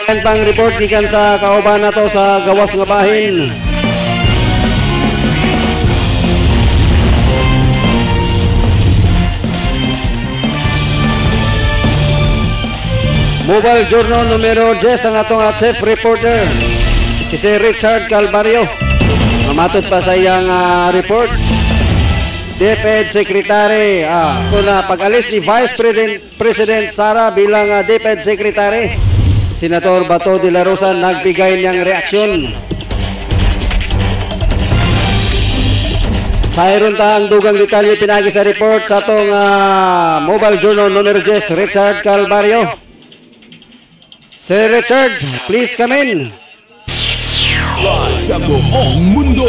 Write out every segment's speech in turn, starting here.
pang report gikan sa kauban nato sa gawas nga bahin. Mobile Journal numero 10 ang atong chief reporter si Richard Calvario. Mamatod pa sa iyang report. DepEd Secretary kuna pag-alis ni Vice President Sara bilang DepEd Secretary, Senator Bato de la Rosa nagbigay niyang reaksyon. Sayron ta ang dugang detalye pinagi sa report sa atong Mobile Journal numero 10, Richard Calvario. Sir Richard, please come in. Sa buong mundo.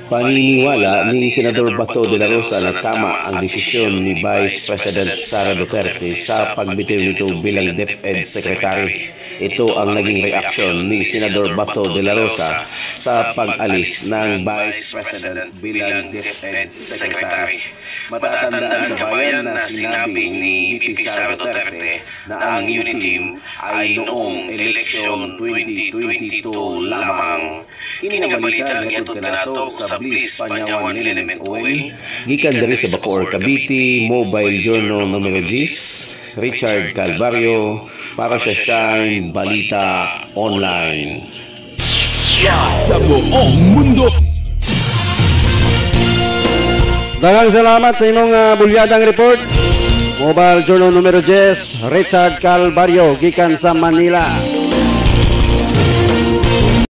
Paniniwala ni Senador Bato de la Rosa na tama ang desisyon ni Vice President Sara Duterte sa pagbitiw nito bilang DepEd Secretary. Ito ang naging reaksyon ni Senador Bato de la Rosa sa pag-alis ng Vice President bilang DepEd Secretary. Matatandaan sa bayan na sinabi ni VP Sara Duterte na ang UNITEAM ay noong eleksyon 2022 lamang. Kinabalikan ng itong kanato sa Bliss Panyawan Element Oil. Gikan dari sa Bacoor, Cavite, Mobile Journal numero 10, Richard Calvario para sa Shine Balita Online. Sa buong mundo. Daghang salamat sa imong bulyadang report. Mobile Journal numero 10, Richard Calvario gikan sa Manila.